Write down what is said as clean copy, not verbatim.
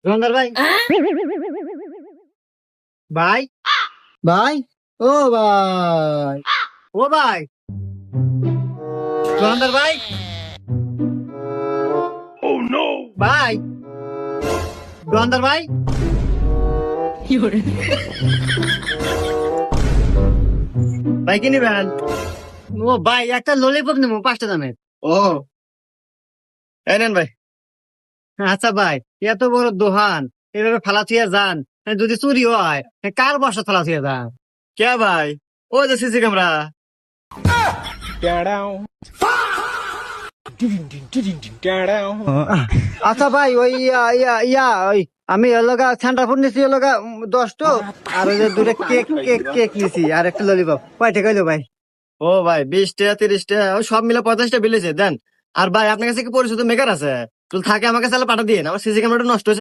রঞ্জার ভাই, ভাই, ভাই, ও ভাই, ও ভাই, রঞ্জার ভাই, ভাই, রঞ্জার ভাই, ভাই কি নিবেন? ও ভাই, একটা ললিপপ নেবো 5টা দামের। ও এই নেন ভাই। আচ্ছা ভাই, এত বড় দোকান এভাবে ফালা থুয়ে যান, যদি চুরি হয় কার বসা ফালা থুয়ে যান? কে ভাই? ও যে সিসি ক্যামেরা। আচ্ছা ভাই, ওই ওই আমি এর লগা সেন্টার ফুড নিছি, এর লগা 10টো, আর ওই যে দুটো কেক কেক কেক নিছি, আর একটা ললিপপ। কয় টাকা হইলো ভাই? ও ভাই 20 টাকা 30 টাকা, ওই সব মিলে 50 টাকা বিলেছে দেন। আর ভাই আপনার কাছে কি পরিচিত মেকার আছে? তো থাকে আমার কাছে পাঠা দিয়ে, আমার সিসি ক্যামেরাটা নষ্ট হয়েছে।